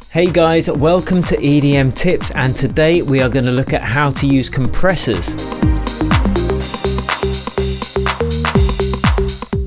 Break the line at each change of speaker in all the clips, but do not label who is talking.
Hey guys, welcome to EDM Tips, and today we are going to look at how to use compressors.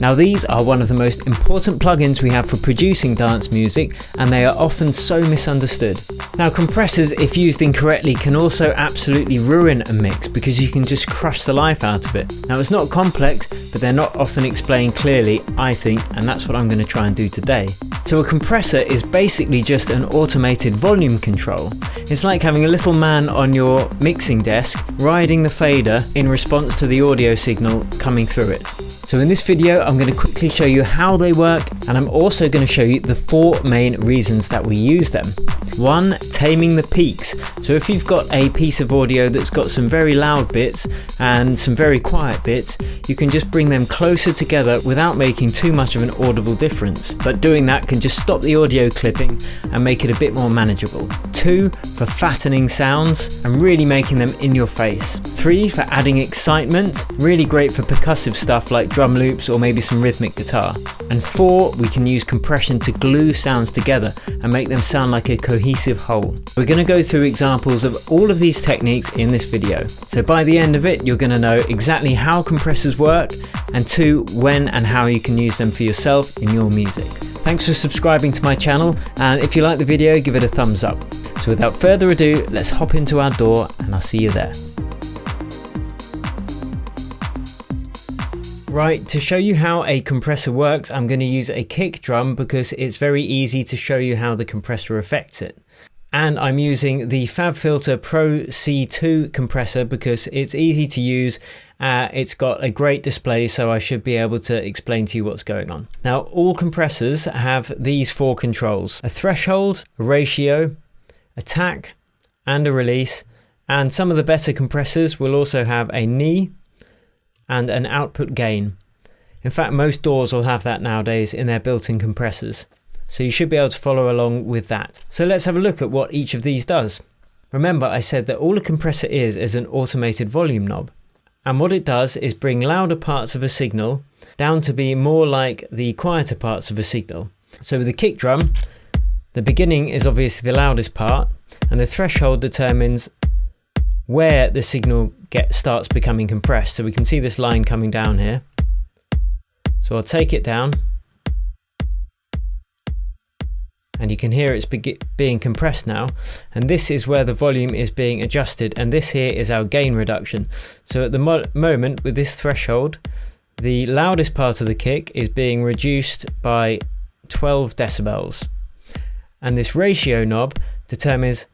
Now these are one of the most important plugins we have for producing dance music, and they are often so misunderstood. Now compressors, if used incorrectly, can also absolutely ruin a mix because you can just crush the life out of it. Now it's not complex, but they're not often explained clearly, I think, and that's what I'm going to try and do today. So a compressor is basically just an automated volume control. It's like having a little man on your mixing desk riding the fader in response to the audio signal coming through it. So in this video, I'm going to quickly show you how they work, and I'm also going to show you the 4 main reasons that we use them. 1. Taming the peaks. So if you've got a piece of audio that's got some very loud bits and some very quiet bits, you can just bring them closer together without making too much of an audible difference. But doing that can just stop the audio clipping and make it a bit more manageable. 2. For fattening sounds and really making them in your face. 3. For adding excitement, really great for percussive stuff like drum loops or maybe some rhythmic guitar. And 4, we can use compression to glue sounds together and make them sound like a cohesive whole. We're going to go through examples of all of these techniques in this video. So by the end of it, you're going to know exactly how compressors work, and 2, when and how you can use them for yourself in your music. Thanks for subscribing to my channel, and if you like the video, give it a thumbs up. So without further ado, let's hop into our DAW and I'll see you there. Right, to show you how a compressor works, I'm going to use a kick drum because it's very easy to show you how the compressor affects it. And I'm using the FabFilter Pro C2 compressor because it's easy to use. It's got a great display, so I should be able to explain to you what's going on. Now, all compressors have these 4 controls: a threshold, a ratio, attack, and a release. And some of the better compressors will also have a knee and an output gain. In fact, most DAWs will have that nowadays in their built-in compressors. So you should be able to follow along with that. So let's have a look at what each of these does. Remember, I said that all a compressor is an automated volume knob. And what it does is bring louder parts of a signal down to be more like the quieter parts of a signal. So with the kick drum, the beginning is obviously the loudest part, and the threshold determines where the signal starts becoming compressed. So we can see this line coming down here. So I'll take it down, and you can hear it's being compressed now, and this is where the volume is being adjusted, and this here is our gain reduction. So at the moment with this threshold, the loudest part of the kick is being reduced by 12 decibels, and this ratio knob determines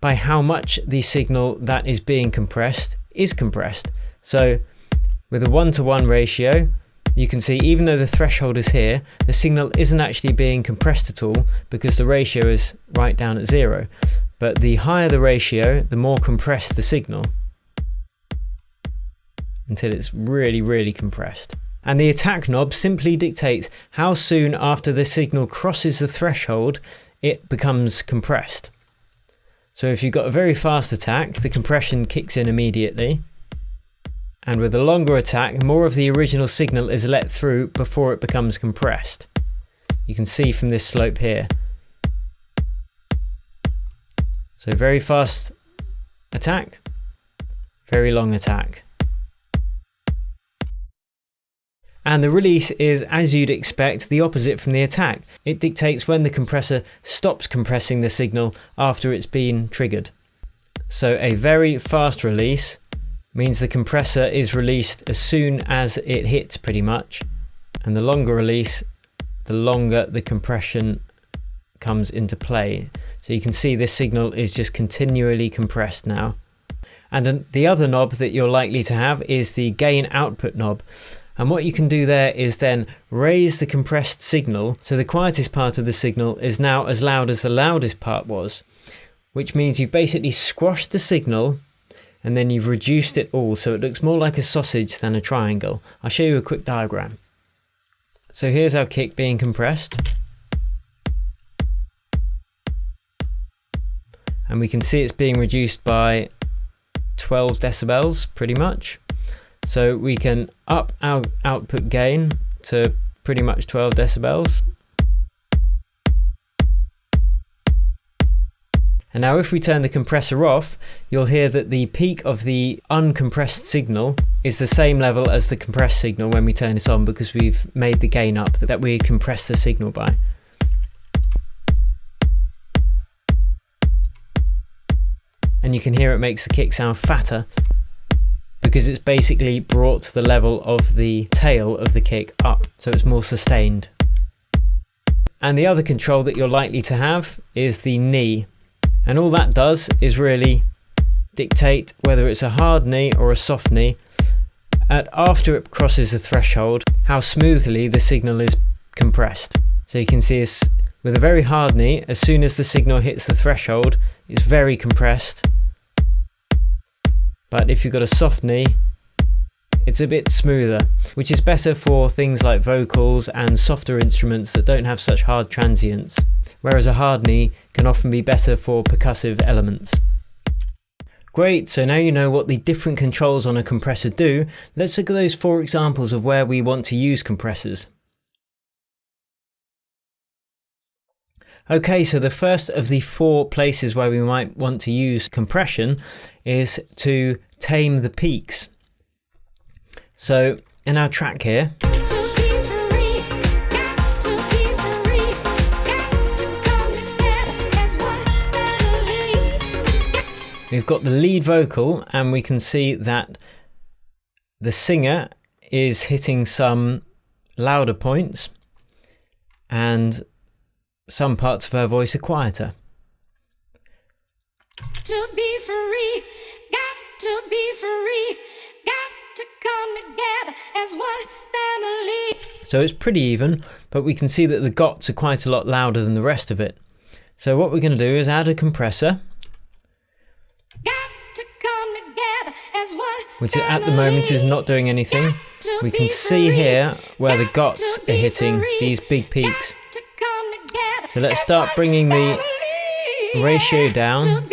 by how much the signal that is being compressed is compressed. So with a 1:1 ratio, you can see even though the threshold is here, the signal isn't actually being compressed at all because the ratio is right down at 0. But the higher the ratio, the more compressed the signal, until it's really, really compressed. And the attack knob simply dictates how soon after the signal crosses the threshold it becomes compressed. So if you've got a very fast attack, the compression kicks in immediately. And with a longer attack, more of the original signal is let through before it becomes compressed. You can see from this slope here. So very fast attack, very long attack. And the release is, as you'd expect, the opposite from the attack. It dictates when the compressor stops compressing the signal after it's been triggered. So a very fast release means the compressor is released as soon as it hits pretty much. And the longer release, the longer the compression comes into play. So you can see this signal is just continually compressed now. And the other knob that you're likely to have is the gain output knob. And what you can do there is then raise the compressed signal, so the quietest part of the signal is now as loud as the loudest part was, which means you've basically squashed the signal and then you've reduced it all, so it looks more like a sausage than a triangle. I'll show you a quick diagram. So here's our kick being compressed. And we can see it's being reduced by 12 decibels pretty much. So we can up our output gain to pretty much 12 decibels. And now if we turn the compressor off, you'll hear that the peak of the uncompressed signal is the same level as the compressed signal when we turn it on, because we've made the gain up that we compressed the signal by. And you can hear it makes the kick sound fatter because it's basically brought the level of the tail of the kick up, so it's more sustained. And the other control that you're likely to have is the knee. And all that does is really dictate whether it's a hard knee or a soft knee, and after it crosses the threshold, how smoothly the signal is compressed. So you can see with a very hard knee, as soon as the signal hits the threshold, it's very compressed. But if you've got a soft knee, it's a bit smoother, which is better for things like vocals and softer instruments that don't have such hard transients, whereas a hard knee can often be better for percussive elements. Great, so now you know what the different controls on a compressor do. Let's look at those 4 examples of where we want to use compressors. Okay, so the first of the 4 places where we might want to use compression is to tame the peaks. So in our track here, we've got the lead vocal, and we can see that the singer is hitting some louder points and some parts of her voice are quieter. To be free, got to be free, got to come together as one family. So it's pretty even, but we can see that the gots are quite a lot louder than the rest of it. So what we're going to do is add a compressor, which at the moment is not doing anything. We can see here where the gots are hitting these big peaks. So let's start bringing the ratio down and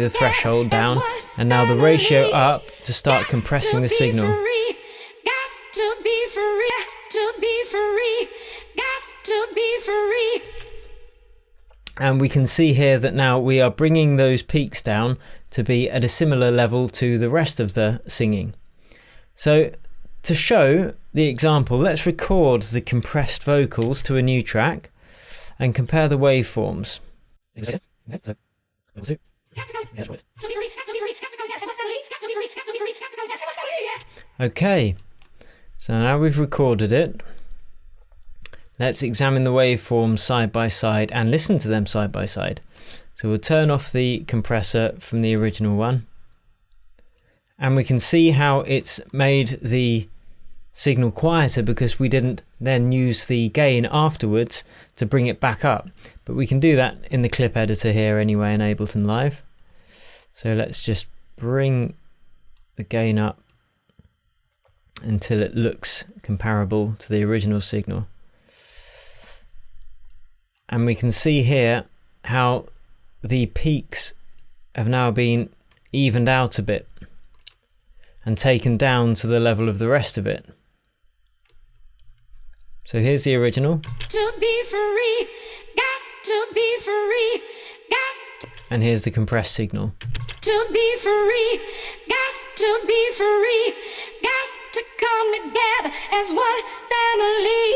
the threshold down, and now the ratio up to start compressing the signal. And we can see here that now we are bringing those peaks down to be at a similar level to the rest of the singing. So to show the example, let's record the compressed vocals to a new track and compare the waveforms. Okay, so now we've recorded it. Let's examine the waveforms side by side and listen to them side by side. So we'll turn off the compressor from the original one, and we can see how it's made the signal quieter because we didn't then use the gain afterwards to bring it back up. But we can do that in the clip editor here anyway in Ableton Live. So let's just bring the gain up until it looks comparable to the original signal. And we can see here how the peaks have now been evened out a bit and taken down to the level of the rest of it. So here's the original. To be free, got to be free, got. And here's the compressed signal. To be free, got to be free, got to come together as one family.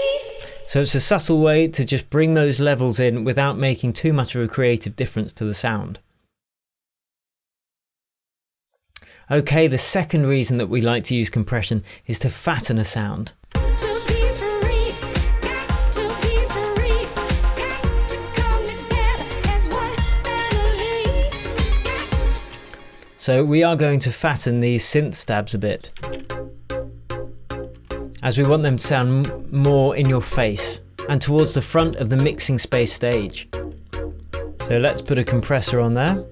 So it's a subtle way to just bring those levels in without making too much of a creative difference to the sound. Okay, the second reason that we like to use compression is to fatten a sound. So we are going to fatten these synth stabs a bit, as we want them to sound more in your face and towards the front of the mixing space stage. So let's put a compressor on there.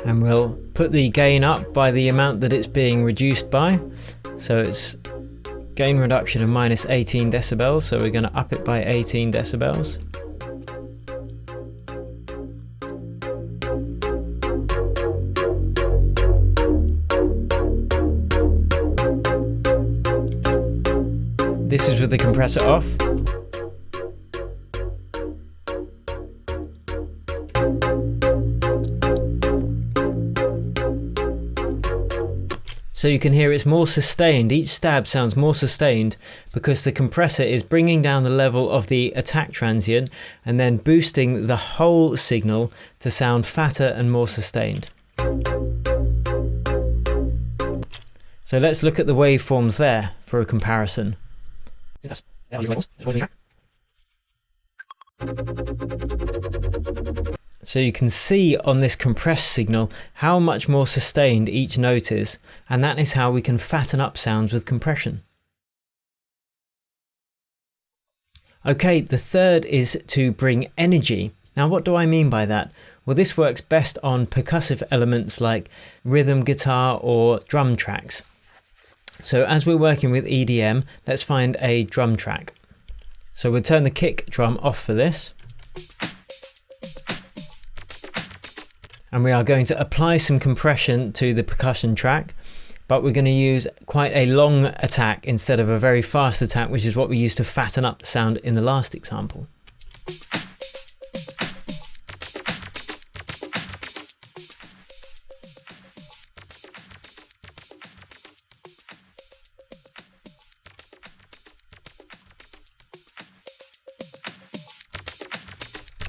And we'll put the gain up by the amount that it's being reduced by. So it's gain reduction of minus 18 decibels, so we're going to up it by 18 decibels. This is with the compressor off. So you can hear it's more sustained, each stab sounds more sustained because the compressor is bringing down the level of the attack transient and then boosting the whole signal to sound fatter and more sustained. So let's look at the waveforms there for a comparison. So you can see on this compressed signal how much more sustained each note is, and that is how we can fatten up sounds with compression. Okay, the third is to bring energy. Now what do I mean by that? Well, this works best on percussive elements like rhythm guitar or drum tracks. So as we're working with EDM, let's find a drum track. So we'll turn the kick drum off for this. And we are going to apply some compression to the percussion track, but we're going to use quite a long attack instead of a very fast attack, which is what we used to fatten up the sound in the last example.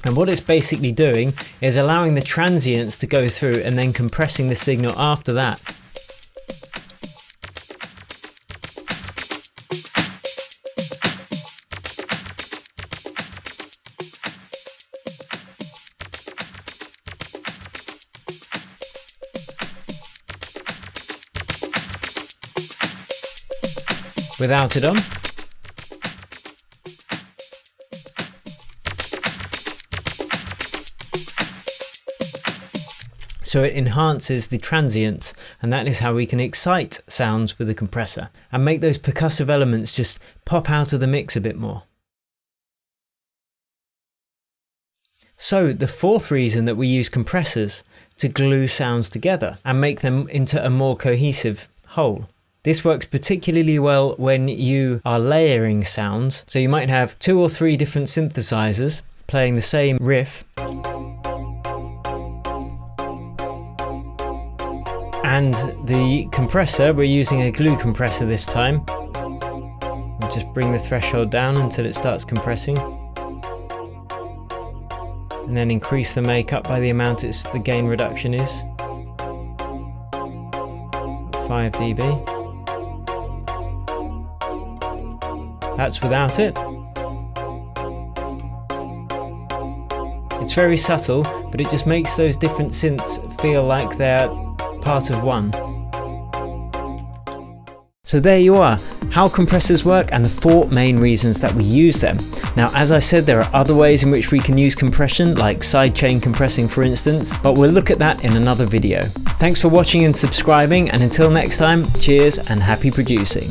And what it's basically doing is allowing the transients to go through and then compressing the signal after that. Without it on. So it enhances the transients, and that is how we can excite sounds with the compressor and make those percussive elements just pop out of the mix a bit more. So the fourth reason that we use compressors to glue sounds together and make them into a more cohesive whole. This works particularly well when you are layering sounds. So you might have 2 or 3 different synthesizers playing the same riff. And the compressor, we're using a glue compressor this time. We'll just bring the threshold down until it starts compressing. And then increase the makeup by the amount the gain reduction is. 5 dB. That's without it. It's very subtle, but it just makes those different synths feel like they're part of one. So there you are, how compressors work and the 4 main reasons that we use them. Now, as I said, there are other ways in which we can use compression, like sidechain compressing for instance, but we'll look at that in another video. Thanks for watching and subscribing, and until next time, cheers and happy producing.